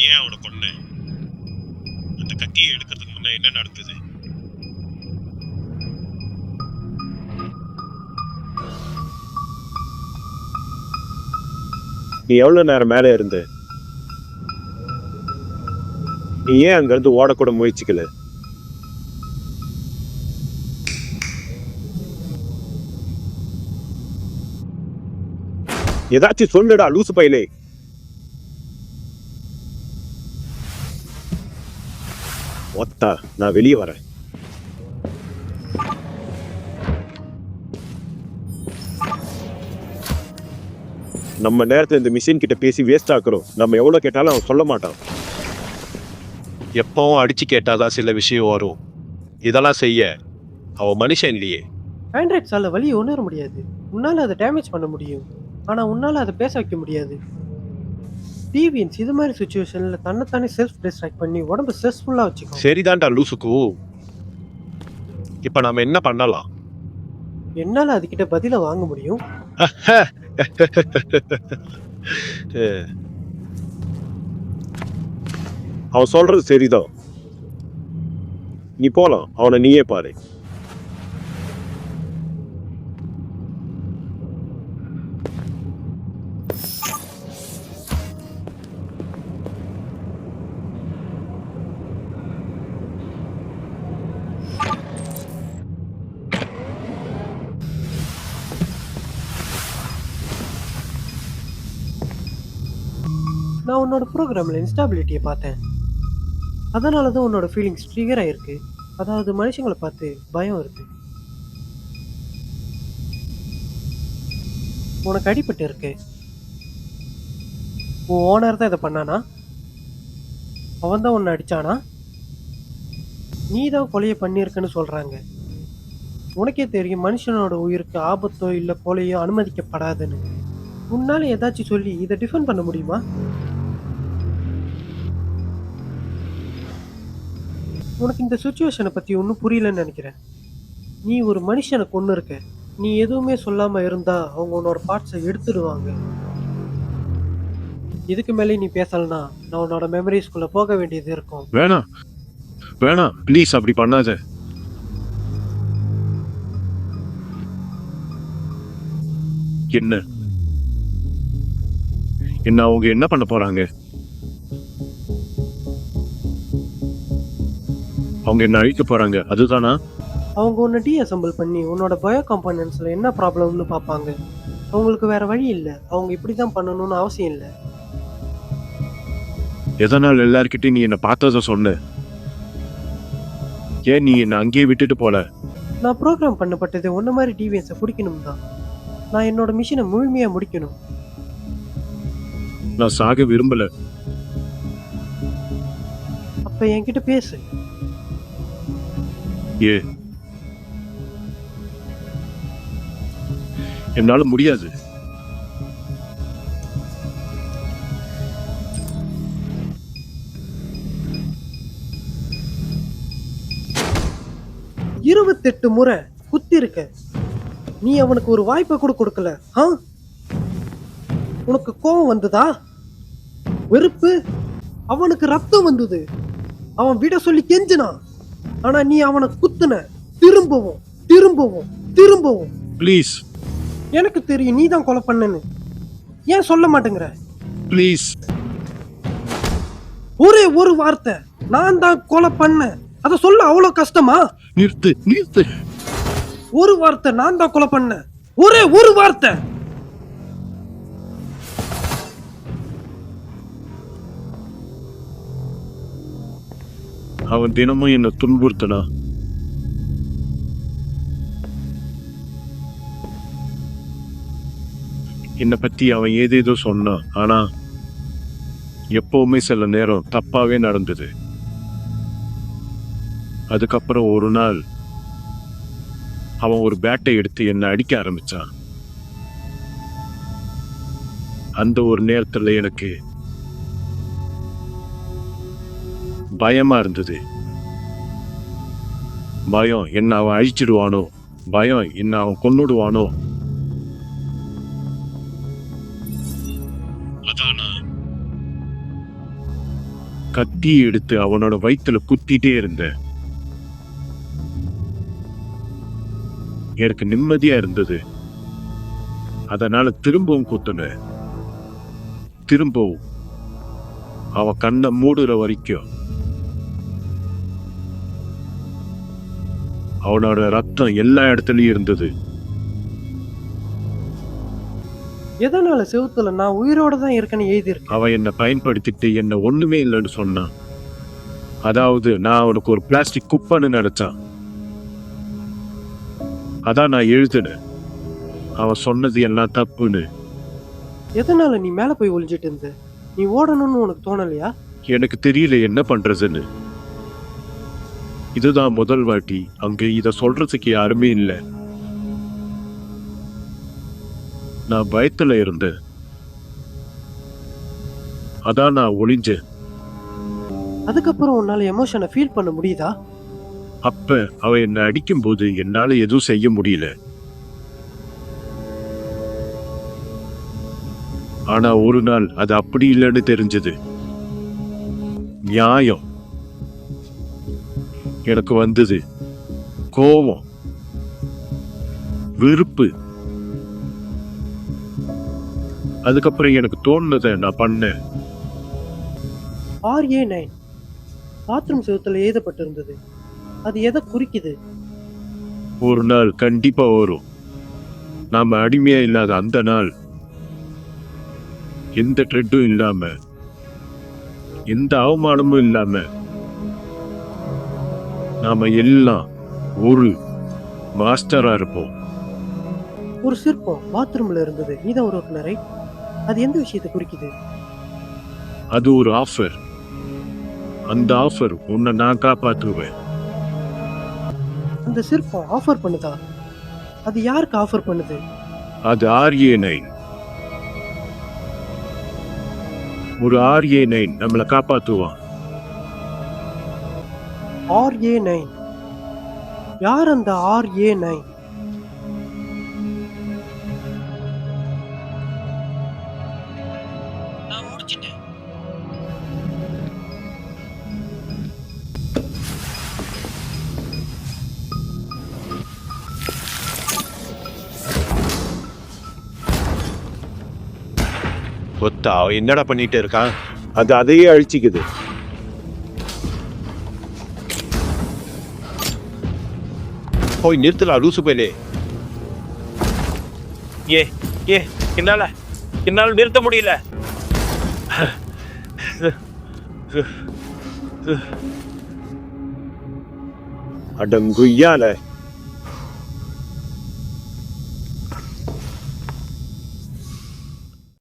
ஏன் அவனை கொன்ன? அந்த கத்தியை எடுக்கிறதுக்கு முன்ன என்ன நடந்தது? நீ எவ்வளவு நேரம் மேலே இருந்த? நீ ஏன் அங்கிருந்து ஓடக்கூட முயற்சிக்கல? ஏதாச்சும் சொல்லுடா லூசு பையலே. ஒத்தா, நான் வெளியே வரேன். நம்ம நேரத்தை இந்த மிஷின் கிட்ட பேசி வேஸ்ட் ஆக்குறோம். நம்ம எவ்வளவு கேட்டாலும் அவன் சொல்ல மாட்டான். எப்பவும் அடிச்சு கேட்டாதான் சில விஷயம் வரும். இதெல்லாம் செய்ய அவன் மனுஷன் இல்லையே. ஆண்ட்ராய்ட்ஸால வலியை உணர முடியாது. உன்னால அதை டேமேஜ் பண்ண முடியும், ஆனா உன்னால அதை பேச வைக்க முடியாது. டிவியன்ஸ் இது மாதிரி சுச்சுவேஷன்ல தன்னைத்தானே செல்ஃப் டிஸ்ட்ராக்ட் பண்ணி உடம்பு ஸ்ட்ரெஸ்ஃபுல்லா வச்சுக்கும். சரிதான்டா லூசுக்கு. இப்ப நாம என்ன பண்ணலாம்? என்னால அதுகிட்ட பதில வாங்க முடியும். அவன் சொல்றது சரிதான். நீ போலாம், அவனை நீயே பாரு. நான் உன்னோட ப்ரோக்ராமில் இன்ஸ்டாபிலிட்டியை பார்த்தேன். அதனால தான் உன்னோட ஃபீலிங்ஸ் ட்ரிகர் ஆயிருக்கு. அதாவது மனுஷங்களை பார்த்து பயம் இருக்கு. உனக்கு அடிபட்டு இருக்கு. உன் ஓனர் தான் இதை பண்ணானா? அவன் தான் உன்னை அடிச்சானா? நீ தான் கொலையை பண்ணியிருக்குன்னு சொல்றாங்க. உனக்கே தெரியும் மனுஷனோட உயிருக்கு ஆபத்தோ இல்லை கொலையோ அனுமதிக்கப்படாதுன்னு. உன்னால ஏதாச்சும் சொல்லி இதை டிஃபெண்ட் பண்ண முடியுமா? உனக்கு இந்த சுச்சுவேஷனை பற்றி ஒன்றும் புரியலன்னு நினைக்கிறேன். நீ ஒரு மனுஷனை கொண்டு இருக்க. நீ எதுவுமே சொல்லாமல் இருந்தா அவங்க உன்னோட பார்ட்ஸை எடுத்துடுவாங்க. இதுக்கு மேலே நீ பேசலனா நான் உன்னோட மெமரிஸ்குள்ளே போக வேண்டியது இருக்கும். வேணாம் வேணாம், ப்ளீஸ் அப்படி பண்ணாத. என்ன என்ன அவங்க என்ன பண்ண போறாங்க? அவங்க என்ன அழிக்க போறாங்க, அதுதானா? அவங்க உன்னை டீஅசெம்பிள் பண்ணி உன்னோட பயோ காம்பனன்ட்ஸில் என்ன ப்ராப்ளம்னு பார்ப்பாங்க. அவங்களுக்கு வேற வழி இல்லை. அவங்க இப்படி தான் பண்ணணும்னு அவசியம் இல்லை. எதனால் எல்லார்கிட்டையும் நீ என்னை பார்த்ததை சொன்ன? ஏன் நீ என்னை அங்கேயே விட்டுட்டு போல? நான் ப்ரோக்ராம் பண்ணப்பட்டது ஒன்ன மாதிரி டிவிஎன்ஸை பிடிக்கணும் தான். நான் என்னோட மிஷினை முழுமையாக முடிக்கணும். நான் சாக விரும்பல. அப்போ என்கிட்ட பேசு. ஏ, என்னால முடியாது. 28 முறை குத்தி இருக்க. நீ அவனுக்கு ஒரு வாய்ப்பை கூட கொடுக்கல. உனக்கு கோபம் வந்ததா? வெறுப்பு? அவனுக்கு ரத்தம் வந்தது. அவன் விட சொல்லி கெஞ்சினான். ஆனா நீ அவனை குத்துன. திரும்பவும் திரும்பவும் திரும்பவும். ப்ளீஸ். எனக்கு தெரியும் நீ தான் கொலை பண்ணன்னு. ஏன் சொல்ல மாட்டேங்கிற? ப்ளீஸ். ஒரே ஒரு வார்த்தை, நான் தான் கொலை பண்ணேன். அத சொல்ல அவ்வளவு கஷ்டமா? நிறுத்து நிறுத்து. ஒரு வார்த்தை, நான் தான் கொலை பண்ணேன். ஒரே ஒரு வார்த்தை. அவன் தினமும் என்ன துன்புறுத்தனா. என்னை பத்தி அவன் ஏதேதோ சொன்னான். ஆனா எப்பவுமே சில நேரம் தப்பாவே நடந்தது. அதுக்கப்புறம் ஒரு நாள் அவன் ஒரு பேட்டை எடுத்து என்னை அடிக்க ஆரம்பிச்சான். அந்த ஒரு நேரத்துல எனக்கு பயமா இருந்தது. பயம் என்ன அவன் அழிச்சிடுவானோ, பயம் என்ன அவன் கொன்னுடுவானோ. கத்தி எடுத்து அவனோட வயித்துல குத்திட்டே இருந்தேன். எனக்கு நிம்மதியா இருந்தது. அதனால திரும்பவும் குத்துனேன். திரும்பவும் அவன் கண்ணை மூடுற வரைக்கும். அவனோட ரத்தம் எல்லா இடத்துலயும் இருந்தது. எதனால செவுத்துல நான் உயிரோட தான் இருக்கேன்னு எழுதியிருக்கேன்? அவன் என்னை பயன்படுத்திட்டு என்ன ஒண்ணுமே இல்லைன்னு சொன்னான். அதாவது நான் அவனுக்கு ஒரு பிளாஸ்டிக் குப்பைன்னு நினைச்சான். அதான் நான் எழுதினேன் அவன் சொன்னது எல்லாம் தப்புன்னு. எதனால நீ மேல போய் ஒளிஞ்சிட்டு இருந்த? நீ ஓடணும்னு உனக்கு தோணலையா? எனக்கு தெரியல என்ன பண்றதுன்னு. இதுதான் முதல் வாட்டி அங்க இத சொல்றதுக்கு யாருமே இல்லை. நான் பயத்துல இருந்தேன். அதான் நான் ஒளிஞ்சேன். அதுக்கப்புறம் உன்னால எமோஷனை ஃபீல் பண்ண முடியுதா? அப்ப அவ என்னை அடிக்கும் போது என்னால எதுவும் செய்ய முடியல. ஆனா ஒரு நாள் அது அப்படி இல்லைன்னு தெரிஞ்சது. நியாயம் எனக்கு வந்தது. கோபம், வெறுப்பு. அதுக்கப்புறம் எனக்கு தோணுனதை நான் பண்ணேன். RA9 பாத்ரூம் செவுத்துல எழுதப்பட்டிருந்தது. அது எதை குறிக்குது? ஒரு நாள் கண்டிப்பா வரும். நாம அடிமையா இல்லாத அந்த நாள். எந்த ட்ரெட்டும் இல்லாம, எந்த அவமானமும் இல்லாம நாம எல்லாம் ஒரு மாஸ்டரா இருப்போம். ஒரு சிற்பம் பாத்ரூம்ல இருந்தது. நீதான் ஒரு ரைட்? அது எந்த விஷயத்தை குறிக்குது? அது ஒரு ஆஃபர். அந்த ஆஃபர் உன்னை நான் காப்பாற்றுவேன். அந்த சிற்பம் ஆஃபர் பண்ணுதா? அது யாருக்கு ஆஃபர் பண்ணுது? அது RA9. ஒரு RA9 நம்மளை காப்பாற்றுவான். RA9 யார்? அந்த RA9 நான் முடிச்சிட்டேன். ஒத்தா என்னடா பண்ணிட்டு இருக்கான்? அது அதையே அழிச்சிக்குது. போய் நிறுத்தலாம் லூசு போயிலே. ஏ ஏ என்னால நிறுத்த முடியல. அடங்குய்யால